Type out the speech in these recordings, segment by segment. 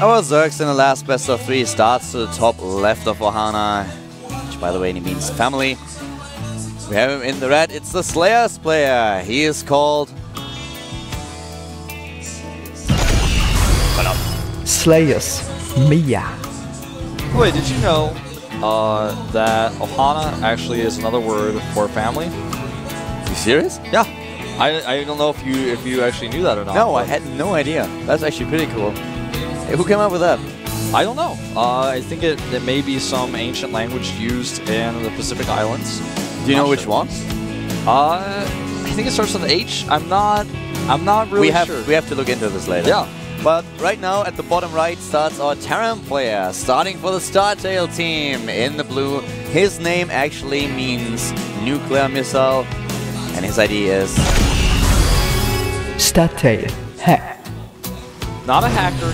Our Zergs in the last best of 3 starts to the top left of Ohana, which by the way means family. We have him in the red. It's the Slayers player. He is called Slayers Mia. Wait, did you know that Ohana actually is another word for family? You serious? Yeah. I don't know if you actually knew that or not. No, I had no idea. That's actually pretty cool. Hey, who came up with that? I don't know. I think it may be some ancient language used in the Pacific Islands. Do you know which one? I think it starts with H. I'm not really sure. We have to look into this later. Yeah. But right now at the bottom right starts our Terran player, starting for the Startail team in the blue. His name actually means nuclear missile, and his ID is Startail Hack. Not a hacker.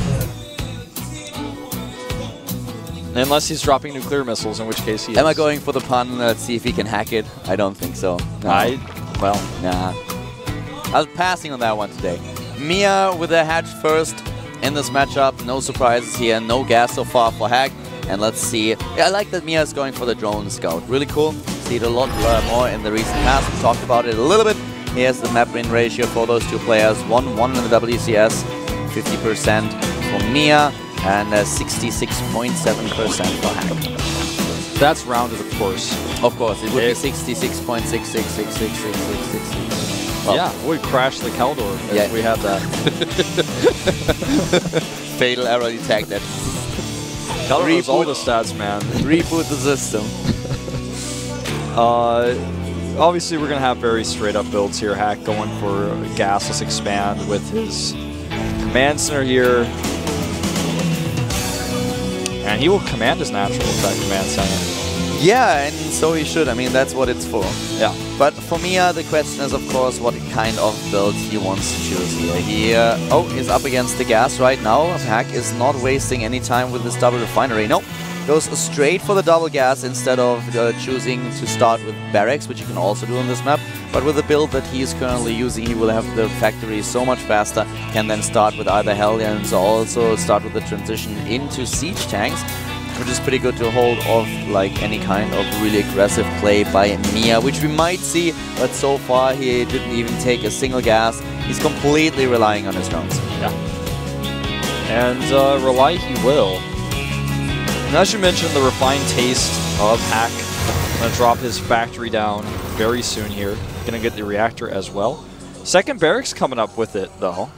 Unless he's dropping nuclear missiles, in which case he is. Am I going for the pun? Let's see if he can hack it. I don't think so. No. Nah. I was passing on that one today. Mia with a hatch first in this matchup. No surprises here. No gas so far for Hack. And let's see. Yeah, I like that Mia is going for the drone scout. Really cool. See it a lot more in the recent past. We talked about it a little bit. Here's the map win ratio for those two players. 1-1 in the WCS. 50% for Mia. And 66.7% for Hack. That's rounded, of course. Of course, it would be 66.666666. Well, yeah, it would crash the Caldor if we had that. Fatal error detected. Caldor knows all the stats, man. Reboot the system. Obviously, we're going to have very straight-up builds here. Hack going for a gasless expand with his command center here. And he will command his natural with that command center. Yeah, and so he should. I mean, that's what it's for. Yeah. But for Mia, the question is, of course, what kind of build he wants to choose here. He is up against the gas right now. Hack is not wasting any time with this double refinery. No, goes straight for the double gas instead of choosing to start with barracks, which you can also do on this map. But with the build that he is currently using, he will have the factory so much faster, can then start with either Hellions or also start with the transition into siege tanks, which is pretty good to hold off like any kind of really aggressive play by Mia, which we might see, but so far he didn't even take a single gas. He's completely relying on his drones. Yeah. And rely he will. And as you mentioned, the refined taste of Hack. Gonna drop his factory down very soon here. Gonna get the reactor as well. Second barracks coming up with it, though.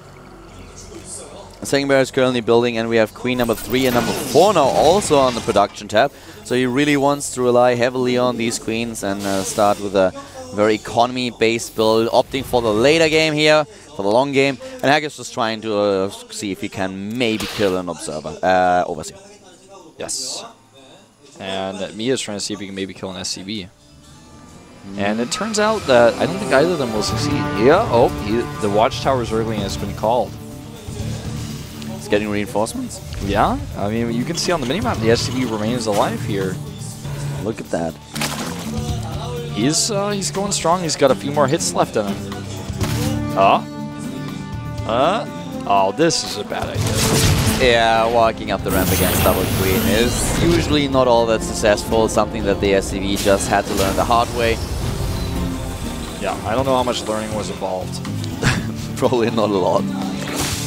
Second barracks currently building, and we have Queen number 3 and number 4 now also on the production tab. So he really wants to rely heavily on these queens and start with a very economy-based build, opting for the later game here, for the long game. And Hack is just trying to see if he can maybe kill an observer, overseer. Yes. And Mia's trying to see if he can maybe kill an SCV. And it turns out that I don't think either of them will succeed. Yeah, the watchtower Zergling has been called. It's getting reinforcements? Yeah, I mean, you can see on the minimap the SCV remains alive here. Look at that. He's going strong. He's got a few more hits left in him. Oh, this is a bad idea. Yeah, walking up the ramp against Double Queen is usually not all that successful, something that the SCV just had to learn the hard way. Yeah, I don't know how much learning was involved. Probably not a lot.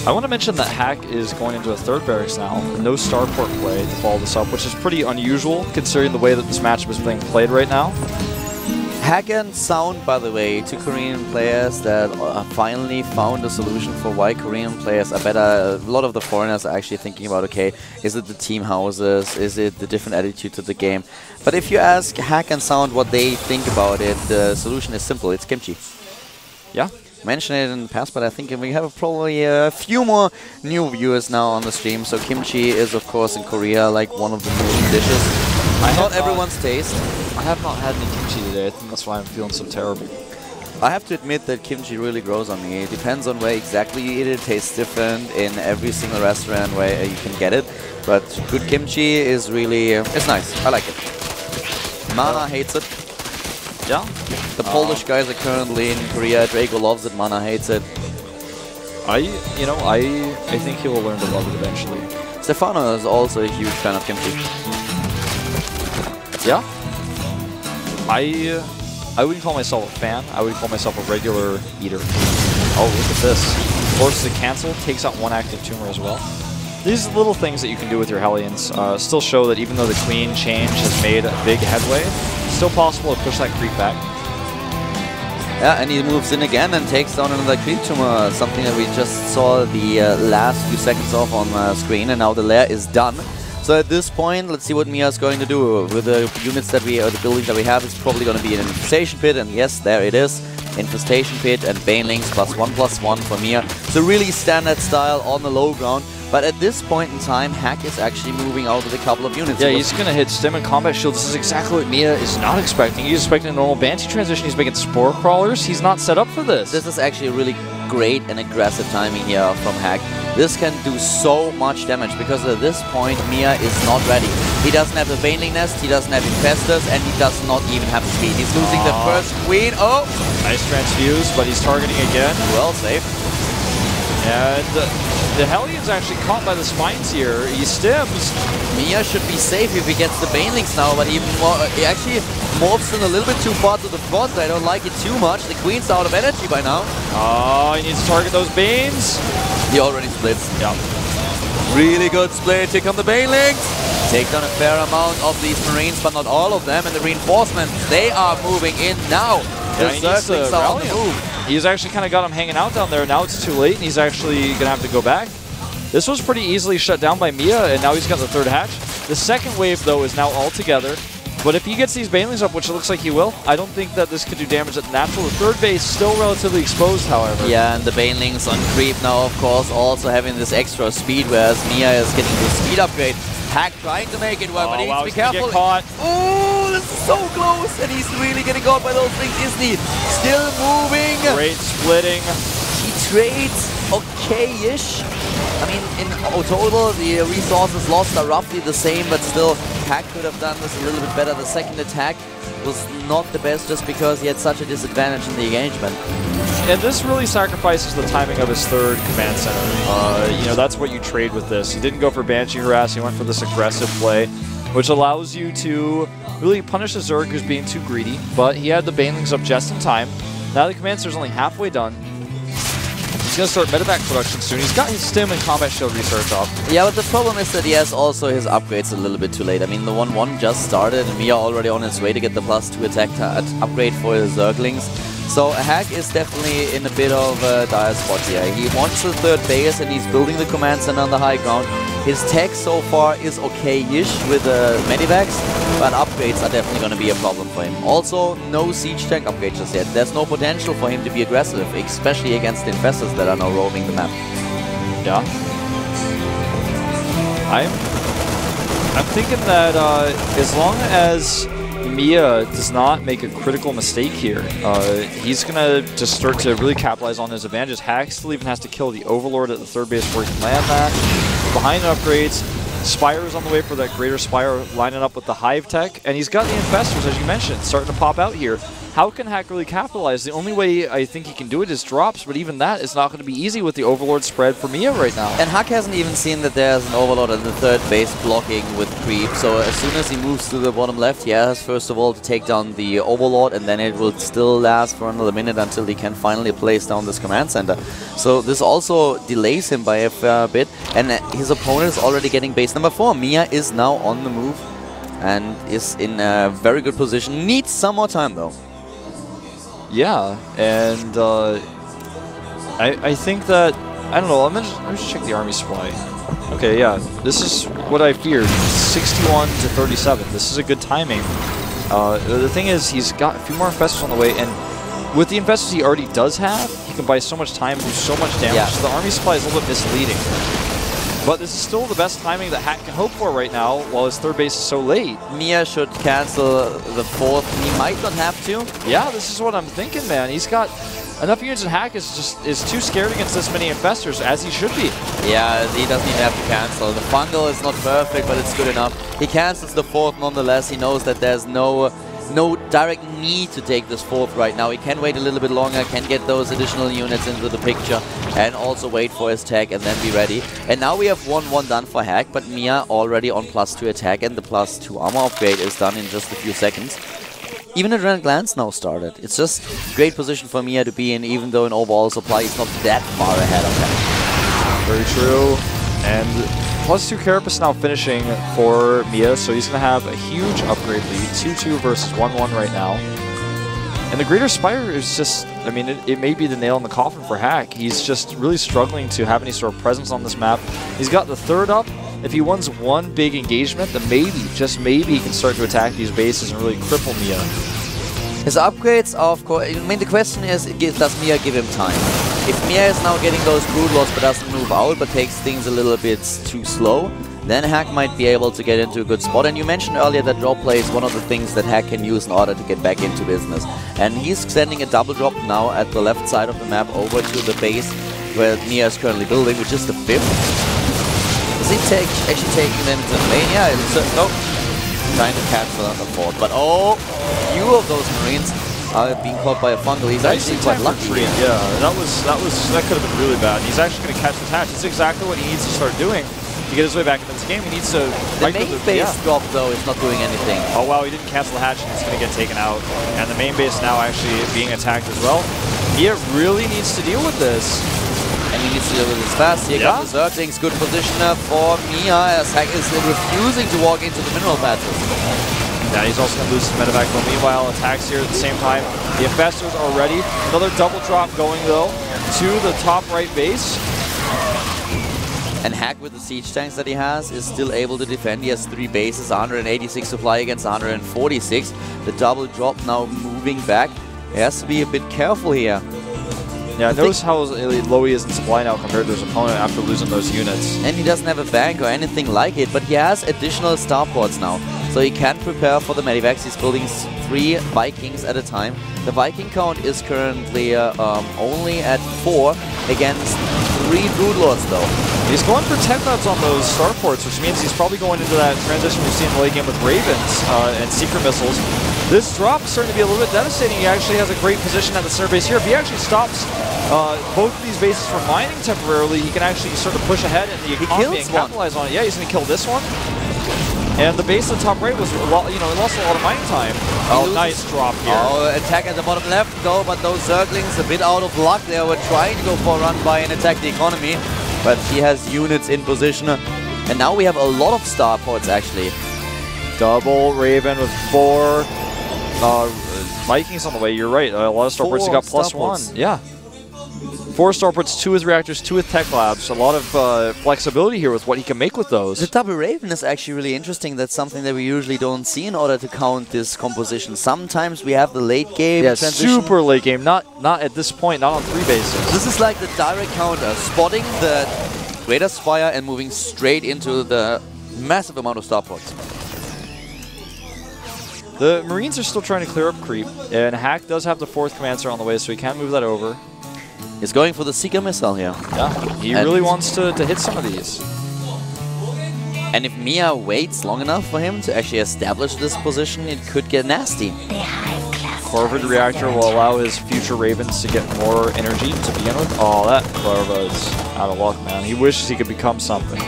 I want to mention that Hack is going into a third barracks now. No starport play to follow this up, which is pretty unusual considering the way that this matchup is being played right now. Hack and Sound, by the way, two Korean players that finally found a solution for why Korean players are better. A lot of the foreigners are actually thinking about, okay, is it the team houses? Is it the different attitude to the game? But if you ask Hack and Sound what they think about it, the solution is simple. It's kimchi. Yeah. Mentioned it in the past, but I think we have probably a few more new viewers now on the stream. So kimchi is, of course, in Korea like one of the main dishes. Not everyone's taste. I have not had any kimchi today. I think that's why I'm feeling so terrible. I have to admit that kimchi really grows on me. It depends on where exactly you eat it. It tastes different in every single restaurant where you can get it. But good kimchi is really, it's nice. I like it. Mana hates it. Yeah. The Polish guys are currently in Korea. Drago loves it. Mana hates it. I think he will learn to love it eventually. Stefano is also a huge fan of kimchi. Yeah. I wouldn't call myself a fan. I would call myself a regular eater. Oh, look at this. Forces to cancel, takes out one active tumor as well. These little things that you can do with your Hellions still show that even though the Queen change has made a big headway, it's still possible to push that creep back. Yeah, and he moves in again and takes down another creep tumor, something that we just saw the last few seconds of on screen, and now the lair is done. So at this point, let's see what Mia is going to do. With the units that we, or the buildings that we have, it's probably going to be an Infestation Pit, and yes, there it is. Infestation Pit and Banelings +1/+1 for Mia. So really standard style on the low ground. But at this point in time, Hack is actually moving out with a couple of units. Yeah, he's going to hit Stim and Combat Shield. This is exactly what Mia is not expecting. He's expecting a normal Banshee transition. He's making Spore Crawlers. He's not set up for this. This is actually really great and aggressive timing here from Hack. This can do so much damage because at this point, Mia is not ready. He doesn't have the Baneling Nest, he doesn't have Infestors, and he does not even have the speed. He's losing the first Queen. Oh! Nice transfuse, but he's targeting again. Well saved. And the Hellions actually caught by the spines here. He stims. Mia should be safe if he gets the Banelings now, but he actually morphs in a little bit too far to the front. I don't like it too much. The Queen's out of energy by now. Oh, he needs to target those Banes. He already splits. Yeah. Really good split. Here come the Banelings. Take down a fair amount of these Marines, but not all of them. And the reinforcements, they are moving in now. Yeah, he needs to rally him. He's actually kind of got him hanging out down there. Now it's too late, and he's actually going to have to go back. This was pretty easily shut down by Mia, and now he's got the third hatch. The second wave, though, is now all together. But if he gets these Banelings up, which it looks like he will, I don't think that this could do damage at the natural. The third base still relatively exposed, however. Yeah, and the Banelings on creep now, of course, also having this extra speed, whereas Mia is getting the speed upgrade. Hack trying to make it work, but he needs to be careful. Get caught. Oh, this is so close, and he's really getting caught by those things, isn't he? Still moving. Great splitting. He trades okay-ish. I mean, in total, the resources lost are roughly the same, but still, Hack could have done this a little bit better. The second attack was not the best just because he had such a disadvantage in the engagement. And this really sacrifices the timing of his third command center. You know, that's what you trade with this. He didn't go for Banshee Harass, he went for this aggressive play, which allows you to really punish the Zerg who's being too greedy, but he had the Banelings up just in time. Now the command center's only halfway done. He's going to start medevac production soon. He's got his Stim and Combat Shield research off. Yeah, but the problem is that he has also his upgrades a little bit too late. I mean, the 1-1 just started, and Mia already on his way to get the +2 attack upgrade for his Zerglings. So Hack is definitely in a bit of a dire spot here. He wants the third base, and he's building the command center on the high ground. His tech so far is okay-ish with the medivacs, but upgrades are definitely going to be a problem for him. Also, no siege tank upgrades just yet. There's no potential for him to be aggressive, especially against the infestors that are now roaming the map. Yeah. I'm thinking that as long as Mia does not make a critical mistake here, he's going to just start to really capitalize on his advantages. Hack still even has to kill the Overlord at the third base before he can land that. Behind upgrades, Spire is on the way for that Greater Spire, lining up with the Hive tech, and he's got the Infestors, as you mentioned, starting to pop out here. How can Hack really capitalize? The only way I think he can do it is drops, but even that is not going to be easy with the Overlord spread for Mia right now. And Hack hasn't even seen that there's an Overlord at the third base blocking with creep, so as soon as he moves to the bottom left, he has first of all to take down the Overlord, and then it will still last for another minute until he can finally place down this command center. So this also delays him by a fair bit, and his opponent is already getting base number 4. Mia is now on the move and is in a very good position. Needs some more time though. Yeah, and I think that, I don't know, let me just check the army supply. Okay, yeah, this is what I feared, 61 to 37. This is a good timing. The thing is, he's got a few more infestors on the way, and with the infestors he already does have, he can buy so much time, do so much damage. Yeah. So the army supply is a little bit misleading. But this is still the best timing that Hack can hope for right now, while his third base is so late. Mia should cancel the 4th. He might not have to. Yeah, this is what I'm thinking, man. He's got enough units, and Hack is too scared against this many infestors, as he should be. Yeah, he doesn't even have to cancel. The fungal is not perfect, but it's good enough. He cancels the 4th nonetheless. He knows that there's no no direct need to take this fourth right now. He can wait a little bit longer, can get those additional units into the picture, and also wait for his tag and then be ready. And now we have 1-1 done for Hack, but Mia already on +2 attack, and the +2 armor upgrade is done in just a few seconds. Even Adrenaline Glance now started. It's just great position for Mia to be in, even though in overall supply he's not that far ahead of Hack. Very true. And +2 Carapace now finishing for Mia, so he's going to have a huge upgrade lead. 2-2 versus 1-1 right now. And the Greater Spire is just, I mean, it may be the nail in the coffin for Hack. He's just really struggling to have any sort of presence on this map. He's got the third up. If he wins one big engagement, then maybe, just maybe, he can start to attack these bases and really cripple Mia. His upgrades are, of course, I mean, the question is, does Mia give him time? If Mia is now getting those Brood Lords but doesn't move out, but takes things a little bit too slow, then Hack might be able to get into a good spot. And you mentioned earlier that drop play is one of the things that Hack can use in order to get back into business. And he's sending a double drop now at the left side of the map over to the base where Mia is currently building, which is the 5th. Is he actually taking them to the main? Yeah, nope. Trying to cancel on the 4th. But oh, few of those Marines are being caught by a fungal. He's actually quite lucky. Yeah, that could have been really bad. He's actually going to catch the hatch. It's exactly what he needs to start doing to get his way back into this game. He needs to... The main base drop, though, is not doing anything. Oh, wow, he didn't cancel the hatch, and it's going to get taken out. And the main base now actually being attacked as well. Mia really needs to deal with this. And he needs to deal with this fast. Here comes the Zerglings. Good positioner for Mia, as Hack is refusing to walk into the mineral patches. Yeah, he's also going to lose some medevac. But meanwhile, attacks here at the same time. The Infestors are ready. Another double drop going, though, to the top right base. And Hack, with the siege tanks that he has, is still able to defend. He has 3 bases, 186 supply against 146. The double drop now moving back. He has to be a bit careful here. Yeah, notice how low he is in supply now compared to his opponent after losing those units. And he doesn't have a bank or anything like it, but he has additional starports now. So he can prepare for the medivacs. He's building 3 Vikings at a time. The Viking count is currently only at 4 against 3 Brood Lords, though. He's going for tech nubs on those starports, which means he's probably going into that transition we've seen in the late game with Ravens and Secret Missiles. This drop is starting to be a little bit devastating. He actually has a great position at the center base here. If he actually stops both of these bases from mining temporarily, he can actually sort of push ahead in the economy and capitalize on it. Yeah, he's going to kill this one. And the base at the top right was, it lost a lot of mining time. Oh, nice drop here. Oh, attack at the bottom left, though, but those Zerglings a bit out of luck. They were trying to go for a run by and attack the economy, but he has units in position. And now we have a lot of starports, actually. Double Raven with 4 Vikings on the way. You're right. A lot of starports have got +1. Yeah. 4 starports, 2 with reactors, 2 with tech labs. A lot of flexibility here with what he can make with those. The double Raven is actually really interesting. That's something that we usually don't see in order to count this composition. Sometimes we have the late game transition. Super late game. Not at this point, not on 3 bases. This is like the direct counter, spotting the Greater Spire and moving straight into the massive amount of starports. The Marines are still trying to clear up creep, and Hack does have the 4th command center on the way, so he can move that over. He's going for the Seeker Missile here. Yeah, he really wants to hit some of these. And if Mia waits long enough for him to actually establish this position, it could get nasty. Corvid Reactor will allow his future Ravens to get more energy to begin with. Oh, that Corva is out of luck, man. He wishes he could become something.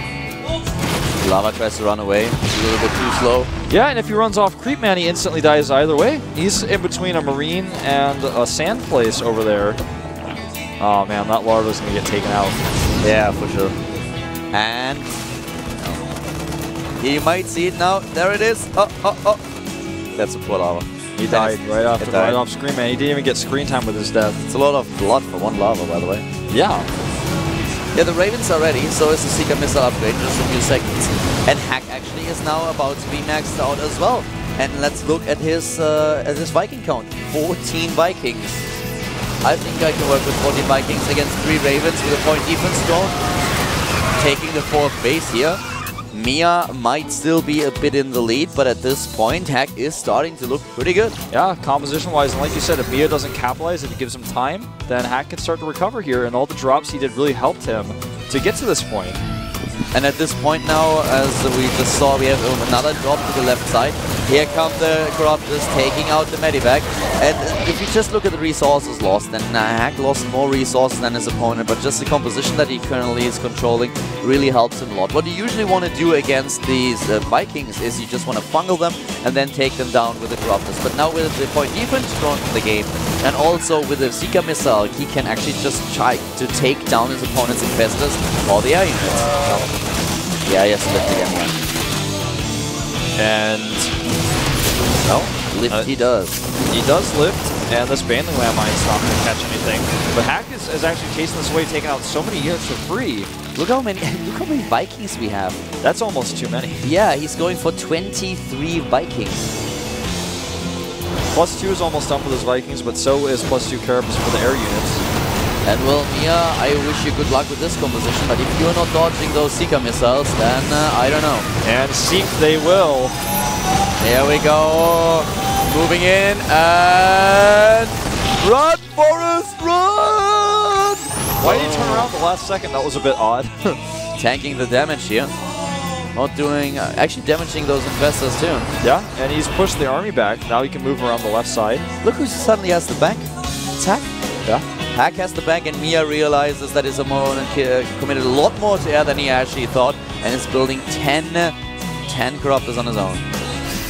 Lava tries to run away. He's a little bit too slow. Yeah, and if he runs off Creep Man, he instantly dies either way. He's in between a Marine and a Sand Place over there. Oh man, that larva's gonna get taken out. Yeah, for sure. And you might see it now. There it is. Oh. That's a poor lava. He died right off screen, man. He didn't even get screen time with his death. It's a lot of blood for 1 lava, by the way. Yeah. Yeah, the Ravens are ready, so is the Seeker Missile upgrade in just a few seconds. And Hack actually is now about to be maxed out as well. And let's look at his Viking count. 14 Vikings. I think I can work with 14 Vikings against 3 Ravens with a point defense drone. Taking the 4th base here. Mia might still be a bit in the lead, but at this point, Hack is starting to look pretty good. Yeah, composition-wise, and like you said, if Mia doesn't capitalize, if he gives him time, then Hack can start to recover here, and all the drops he did really helped him to get to this point. And at this point now, as we just saw, we have another drop to the left side. Here come the Corruptors taking out the Medivac. And if you just look at the resources lost, then Hack lost more resources than his opponent, but just the composition that he currently is controlling really helps him a lot. What you usually want to do against these Vikings is you just want to fungal them and then take them down with the Corruptors. But now with the point defense thrown in the game, and also with the Seeker missile, he can actually just try to take down his opponent's infestors or the air units. Yeah, yes, lift again, yeah. And no, lift he does. He does lift, and this Bandling landmine's not going to catch anything. But Hack is actually chasing this away, taking out so many units for free. Look how many Vikings we have. That's almost too many. Yeah, he's going for 23 Vikings. +2 is almost done for those Vikings, but so is +2 Carapace for the air units. And well, Mia, I wish you good luck with this composition, but if you're not dodging those Seeker missiles, then I don't know. And Seek they will. Here we go. Moving in, and run, Forrest, run! Why did he turn around the last second? That was a bit odd. Tanking the damage here. Not doing, actually damaging those investors too. Yeah, and he's pushed the army back. Now he can move around the left side. Look who suddenly has the bank. It's Hack. Yeah. Hack has the bank, and Mia realizes that his opponent committed a lot more to air than he actually thought, and is building 10 Corruptors on his own.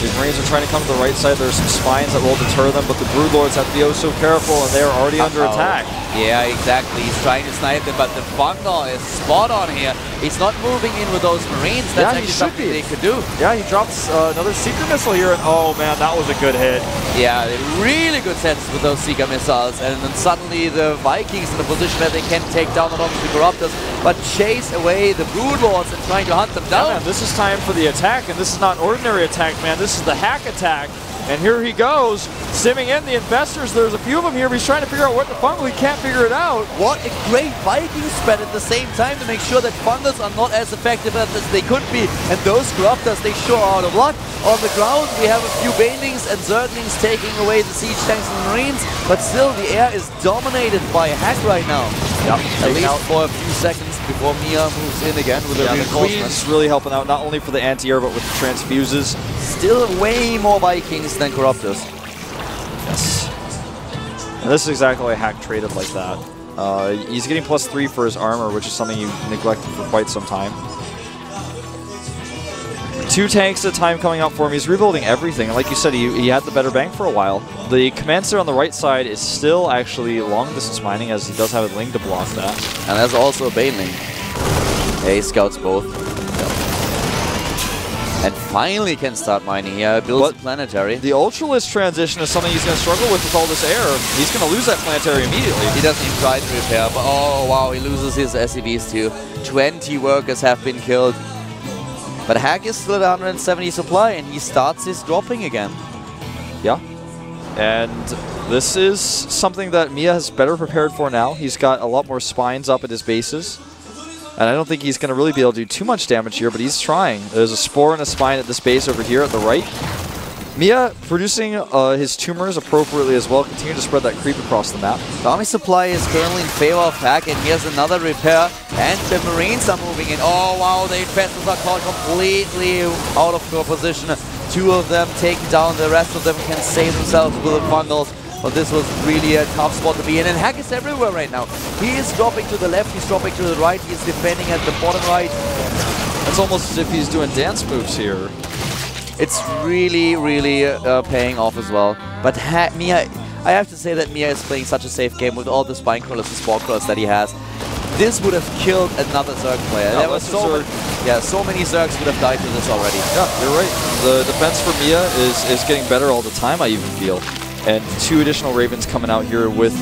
These Marines are trying to come to the right side. There's some spines that will deter them, but the Broodlords have to be oh so careful, and they're already under attack. Yeah, exactly. He's trying to snipe them, but the Fungal is spot on here. He's not moving in with those Marines. That's actually something they could do. Yeah, he drops another Seeker missile here, and oh man, that was a good hit. Yeah, really good sets with those Seeker missiles, and then suddenly the Vikings in a position that they can take down not only the Corruptors, but chase away the Broodlords and trying to hunt them down. Yeah, man, this is time for the attack, and this is not an ordinary attack, man. This is the Hack attack. And here he goes, simming in the investors. There's a few of them here, but he's trying to figure out what the fungal. He can't figure it out. What a great Viking spread at the same time to make sure that fungals are not as effective as they could be. And those Corruptors, they sure are out of luck. On the ground, we have a few Banelings and Zerglings taking away the siege tanks and Marines, but still the air is dominated by Hack right now. Yep. At least for a few seconds before Mia moves in again with a reinforcement. The really helping out, not only for the anti-air, but with the transfuses. Still way more Vikings than Corruptors. Yes. And this is exactly why Hack traded like that. He's getting +3 for his armor, which is something you neglected for quite some time. 2 tanks at a time coming out for him. He's rebuilding everything. And like you said, he had the better bank for a while. The command center on the right side is still actually long distance mining, as he does have a Ling to block that. And there's also a Baneling. Yeah, he scouts both. And finally can start mining here. Builds a planetary. The Ultralist transition is something he's going to struggle with all this air. He's going to lose that planetary immediately. He doesn't even try to repair, but oh wow, he loses his SCVs too. 20 workers have been killed. But Hack is still at 170 supply, and he starts his dropping again. Yeah. And this is something that Mia has better prepared for now. He's got a lot more spines up at his bases. And I don't think he's going to really be able to do too much damage here, but he's trying. There's a Spore and a Spine at this base over here at the right. Mia producing his tumors appropriately as well, continue to spread that creep across the map. The army supply is currently in favor of Hack, and here's another repair, and the Marines are moving in. Oh wow, the infestors are caught completely out of position. 2 of them taken down, the rest of them can save themselves with the Fungals. But this was really a tough spot to be in, and Hack is everywhere right now. He is dropping to the left, he's dropping to the right, he's defending at the bottom right. It's almost as if he's doing dance moves here. It's really, really paying off as well. But Mia, I have to say that Mia is playing such a safe game with all the Spine Crawlers and Spore Crawlers that he has. This would have killed another Zerg player. Yeah, there was so many Zergs would have died to this already. Yeah, you're right. The defense for Mia is getting better all the time, I even feel. And 2 additional Ravens coming out here with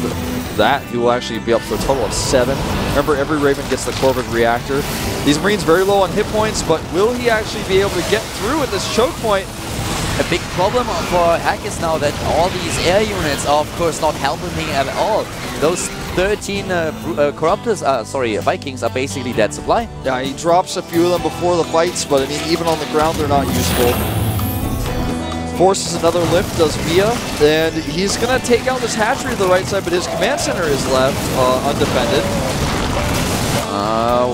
that, who will actually be up for a total of 7. Remember, every Raven gets the Corvid Reactor. These Marines very low on hit points, but will he actually be able to get through at this choke point? A big problem for Hack is now that all these air units are, of course, not helping him at all. Those 13 Vikings are basically dead supply. Yeah, he drops a few of them before the fights, but I mean, even on the ground, they're not useful. Forces another lift, does Mia, and he's going to take out this hatchery to the right side, but his command center is left undefended.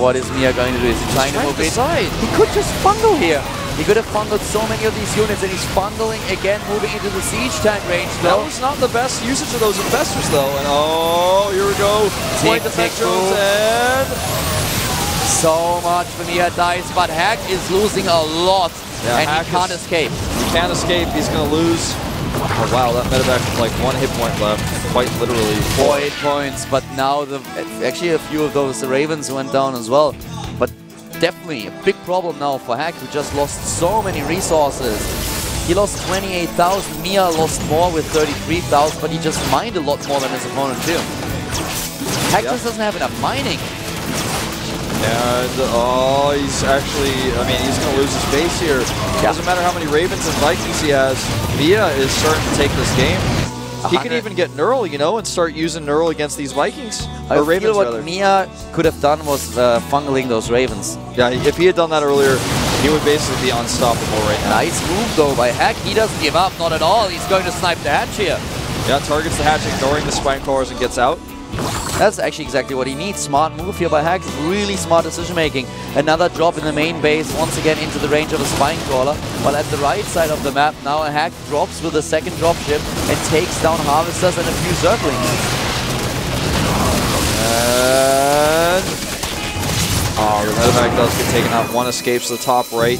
what is Mia going to do? Is he trying to move in? He could just fungal here. He could have fungaled so many of these units, and he's fungaling again, moving into the siege tank range, though. That was not the best usage of those infestors, though. And oh, here we go. Point defense drones, and so much for Mia dice, but Hack is losing a lot, and he can't escape. He can't escape. He's going to lose. Oh, wow, that medevac with like 1 hit point left, quite literally. 4 hit points, but now actually a few of those Ravens went down as well. But definitely a big problem now for Hack, who just lost so many resources. He lost 28,000, Mia lost more with 33,000, but he just mined a lot more than his opponent too. Hack just doesn't have enough mining. And, oh, he's actually, I mean, he's going to lose his base here. Doesn't matter how many Ravens and Vikings he has, Mia is starting to take this game. He could even get Neural, you know, and start using Neural against these Vikings. Or Ravens, what Mia could have done was fungaling those Ravens. Yeah, if he had done that earlier, he would basically be unstoppable right now. Nice move, though, by Hack. He doesn't give up, not at all. He's going to snipe the hatch here. Yeah, targets the hatch, ignoring the spine crawlers, and gets out. That's actually exactly what he needs. Smart move here by Hack. Really smart decision making. Another drop in the main base, once again into the range of a spine crawler. While at the right side of the map, now a Hack drops with a second dropship and takes down harvesters and a few zerglings. And oh, the medevac does get taken out. 1 escapes to the top right.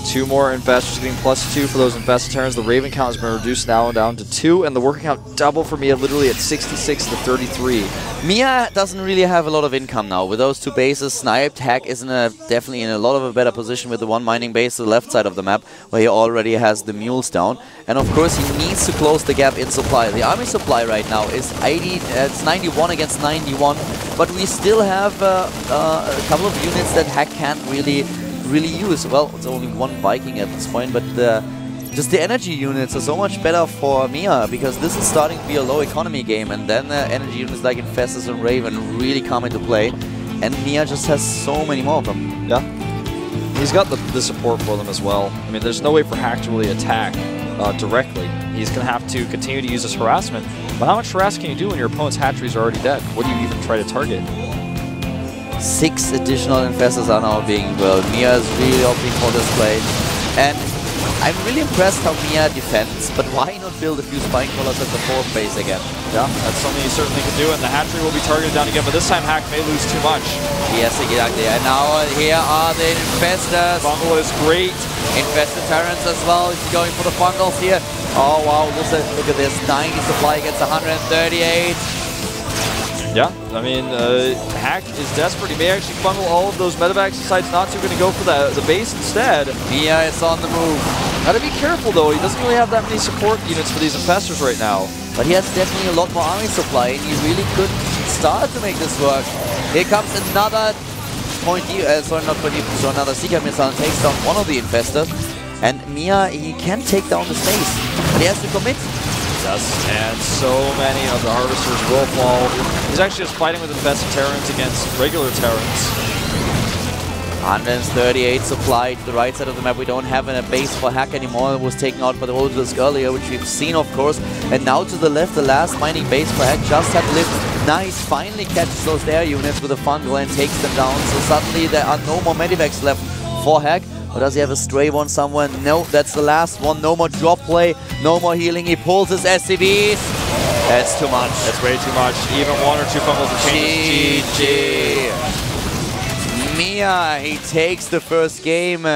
2 more infestors, getting +2 for those infested Terrans. The Raven count has been reduced now down to 2, and the worker count double for Mia, literally at 66 to 33. Mia doesn't really have a lot of income now. With those 2 bases sniped, Hack is definitely in a lot of a better position with the 1 mining base to the left side of the map, where he already has the mules down. And of course, he needs to close the gap in supply. The army supply right now is 80, it's 91 against 91, but we still have a couple of units that Hack can't really use. Well, it's only 1 Viking at this point, but just the energy units are so much better for Mia, because this is starting to be a low economy game, and then energy units like Infestors and Raven really come into play, and Mia just has so many more of them. Yeah. He's got the support for them as well. I mean, there's no way for Hack to really attack directly. He's going to have to continue to use his harassment, but how much harass can you do when your opponent's hatcheries are already dead? What do you even try to target? 6 additional infestors are now being built. Mia is really opting for this play. And I'm really impressed how Mia defends, but why not build a few spine crawlers at the 4th base again? Yeah, that's something he certainly can do, and the hatchery will be targeted down again, but this time Hack may lose too much. Yes, exactly. And now here are the infestors. Fungal is great. Infested Terrans as well. He's going for the fungals here. Oh wow, look at this. 90 supply against 138. Yeah, I mean, Hack is desperate. He may actually fungal all of those medevacs, decides not to, going to go for the base instead. Mia is on the move. Gotta be careful though, he doesn't really have that many support units for these infestors right now. But he has definitely a lot more army supply, and he really could start to make this work. Here comes another another Seeker missile and takes down one of the infestors. And Mia, he can take down the space, but he has to commit. Yes, and so many of the harvesters will fall. He's actually just fighting with infested Terrans against regular Terrans. 138 supply to the right side of the map. We don't have a base for Hack anymore. It was taken out by the Obelisk earlier, which we've seen, of course. And now to the left, the last mining base for Hack just had lived. Nice, finally catches those air units with a fungal and takes them down. So suddenly there are no more medivacs left for Hack. Or does he have a stray one somewhere? No, that's the last one. No more drop play, no more healing. He pulls his SCVs. That's too much. That's way too much. Even 1 or 2 fumbles to change. GG. Mia, he takes the first game.